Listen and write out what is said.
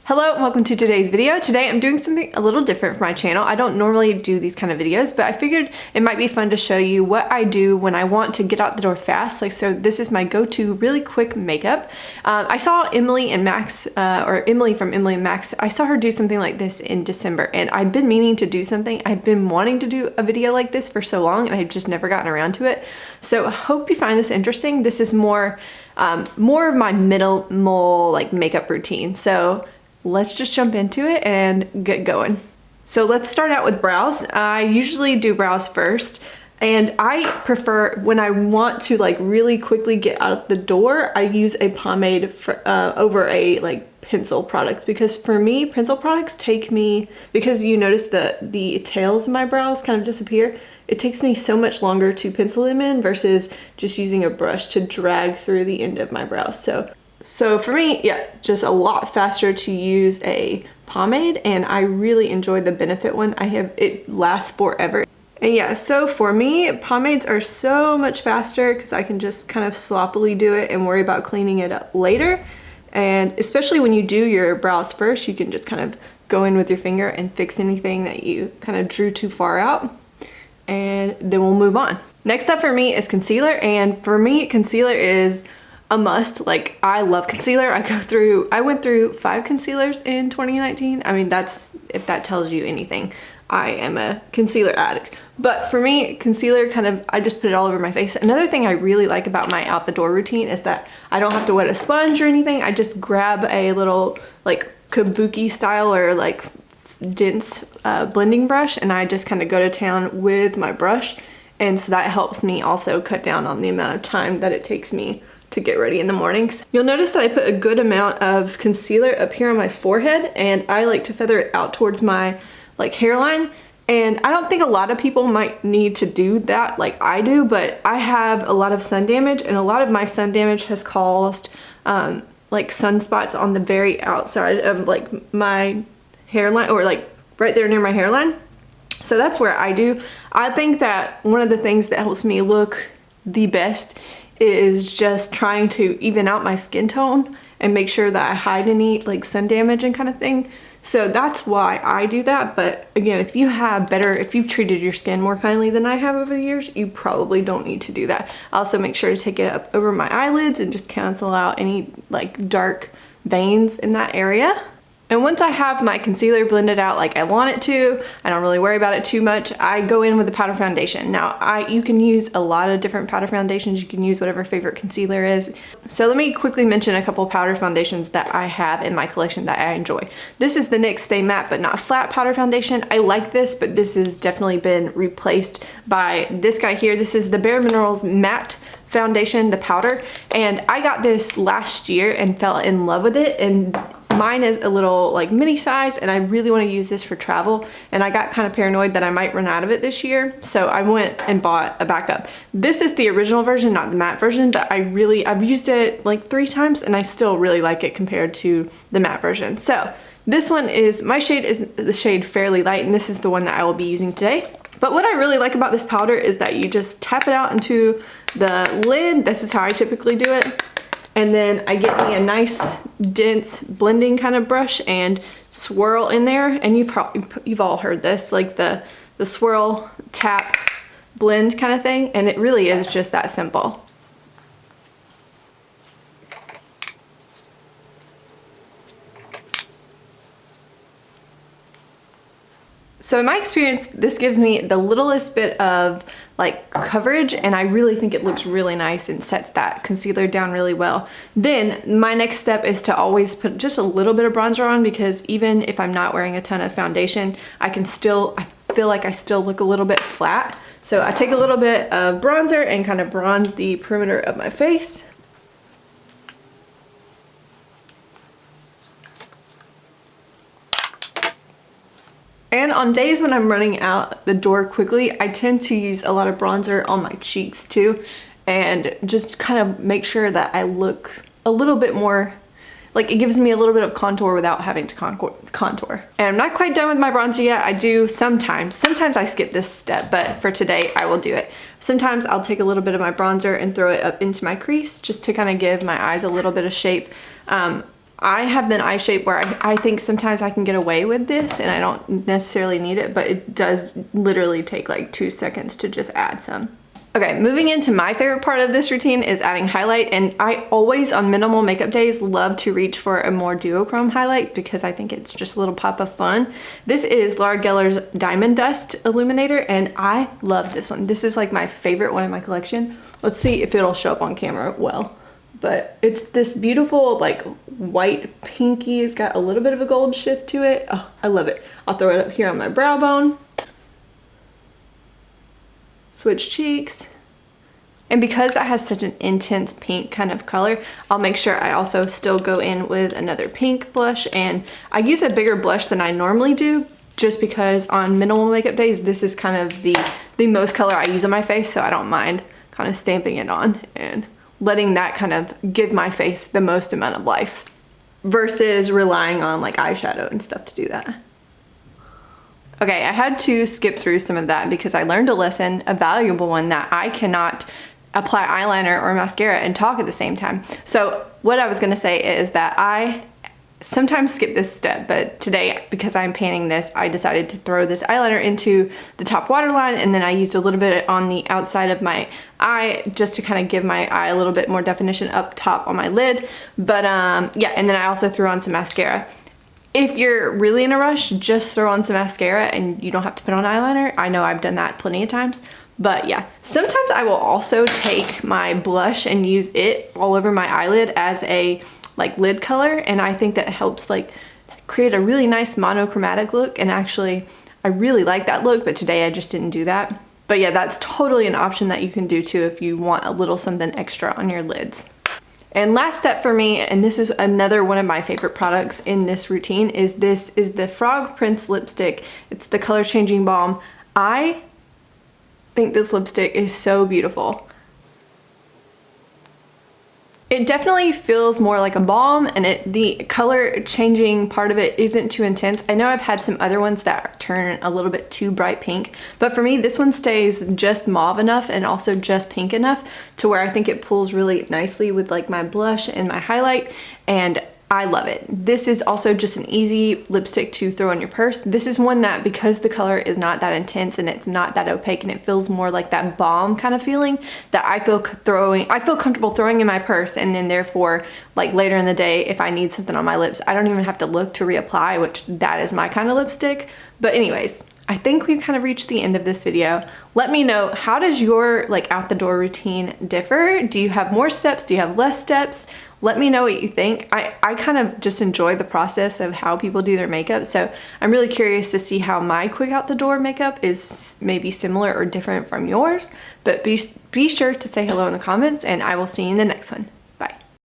Hello and welcome to today's video. Today I'm doing something a little different for my channel. I don't normally do these kind of videos, but I figured it might be fun to show you what I do when I want to get out the door fast. So this is my go-to really quick makeup. I saw Emily and Max, or Emily from Emily and Max, I saw her do something like this in December, and I've been meaning to do something. I've been wanting to do a video like this for so long, and I've just never gotten around to it. So I hope you find this interesting. This is more of my minimal like makeup routine. So let's just jump into it and get going. So let's start out with brows. I usually do brows first, and I prefer when I want to like really quickly get out the door, I use a pomade over a like pencil product, because for me pencil products take me, because you notice that the tails of my brows kind of disappear, it takes me so much longer to pencil them in versus just using a brush to drag through the end of my brows. So for me, yeah, just a lot faster to use a pomade, and I really enjoy the Benefit one. It lasts forever. And yeah, so for me, pomades are so much faster because I can just kind of sloppily do it and worry about cleaning it up later. And especially when you do your brows first, you can just kind of go in with your finger and fix anything that you kind of drew too far out, and then we'll move on. Next up for me is concealer, and for me, concealer is a must. Like, I love concealer. I went through 5 concealers in 2019. I mean, if that tells you anything, I am a concealer addict. But for me, concealer I just put it all over my face. Another thing I really like about my out the door routine is that I don't have to wet a sponge or anything. I just grab a little like kabuki style or like dense blending brush, and I just kind of go to town with my brush. And so that helps me also cut down on the amount of time that it takes me to get ready in the mornings. You'll notice that I put a good amount of concealer up here on my forehead, and I like to feather it out towards my like hairline. And I don't think a lot of people might need to do that like I do, but I have a lot of sun damage, and a lot of my sun damage has caused like sunspots on the very outside of like my hairline, or like right there near my hairline. So that's where I think that one of the things that helps me look the best is just trying to even out my skin tone and make sure that I hide any like sun damage and kind of thing. So that's why I do that. But again, if you've treated your skin more kindly than I have over the years, you probably don't need to do that. I also make sure to take it up over my eyelids and just cancel out any like dark veins in that area. And once I have my concealer blended out like I want it to, I don't really worry about it too much, I go in with the powder foundation. Now, you can use a lot of different powder foundations. You can use whatever favorite concealer is. So let me quickly mention a couple powder foundations that I have in my collection that I enjoy. This is the NYX Stay Matte But Not Flat powder foundation. I like this, but this has definitely been replaced by this guy here. This is the Bare Minerals Matte Foundation, the powder. And I got this last year and fell in love with it. And mine is a little like mini size, and I really want to use this for travel, and I got kind of paranoid that I might run out of it this year, so I went and bought a backup. This is the original version, not the matte version, but I've used it like 3 times and I still really like it compared to the matte version. So this one my shade is the shade Fairly Light, and this is the one that I will be using today. But what I really like about this powder is that you just tap it out into the lid. This is how I typically do it. And then I get me a nice dense blending kind of brush and swirl in there. And you've all heard this, like the swirl, tap, blend kind of thing. And it really is just that simple. So in my experience, this gives me the littlest bit of like coverage, and I really think it looks really nice and sets that concealer down really well. Then my next step is to always put just a little bit of bronzer on, because even if I'm not wearing a ton of foundation, I feel like I still look a little bit flat. So I take a little bit of bronzer and kind of bronze the perimeter of my face. And on days when I'm running out the door quickly, I tend to use a lot of bronzer on my cheeks too, and just kind of make sure that I look a little bit more, like it gives me a little bit of contour without having to contour. And I'm not quite done with my bronzer yet. I do sometimes I skip this step, but for today I will do it. Sometimes I'll take a little bit of my bronzer and throw it up into my crease just to kind of give my eyes a little bit of shape. I have an eye shape where I think sometimes I can get away with this and I don't necessarily need it, but it does literally take like 2 seconds to just add some. Okay, moving into my favorite part of this routine is adding highlight, and I always on minimal makeup days love to reach for a more duochrome highlight because I think it's just a little pop of fun. This is Laura Geller's Diamond Dust Illuminator, and I love this one. This is like my favorite one in my collection. Let's see if it'll show up on camera well. But it's this beautiful like white pinky. It's got a little bit of a gold shift to it. Oh, I love it. I'll throw it up here on my brow bone. Switch cheeks. And because that has such an intense pink kind of color, I'll make sure I also still go in with another pink blush. And I use a bigger blush than I normally do just because on minimal makeup days, this is kind of the most color I use on my face, so I don't mind kind of stamping it on and letting that kind of give my face the most amount of life versus relying on like eyeshadow and stuff to do that. Okay, I had to skip through some of that because I learned a lesson, a valuable one, that I cannot apply eyeliner or mascara and talk at the same time. So what I was gonna say is that I sometimes skip this step, but today, because I'm painting this, I decided to throw this eyeliner into the top waterline, and then I used a little bit on the outside of my eye just to kind of give my eye a little bit more definition up top on my lid. But yeah, and then I also threw on some mascara. If you're really in a rush, just throw on some mascara and you don't have to put on eyeliner. I know I've done that plenty of times, but yeah. Sometimes I will also take my blush and use it all over my eyelid as a like lid color, and I think that helps like create a really nice monochromatic look, and actually I really like that look, but today I just didn't do that. But yeah, that's totally an option that you can do too if you want a little something extra on your lids. And last step for me, and this is another one of my favorite products in this routine, is the Frog Prince lipstick. It's the color changing balm. I think this lipstick is so beautiful. It definitely feels more like a balm, and the color changing part of it isn't too intense. I know I've had some other ones that turn a little bit too bright pink, but for me this one stays just mauve enough and also just pink enough to where I think it pulls really nicely with like my blush and my highlight, and I love it. This is also just an easy lipstick to throw in your purse. This is one that, because the color is not that intense and it's not that opaque and it feels more like that balm kind of feeling, that I feel comfortable throwing in my purse, and then therefore like later in the day if I need something on my lips, I don't even have to look to reapply, which that is my kind of lipstick. But anyways, I think we've kind of reached the end of this video. Let me know, how does your like out the door routine differ? Do you have more steps? Do you have less steps? Let me know what you think. I kind of just enjoy the process of how people do their makeup, so I'm really curious to see how my quick out the door makeup is maybe similar or different from yours. But be sure to say hello in the comments, and I will see you in the next one.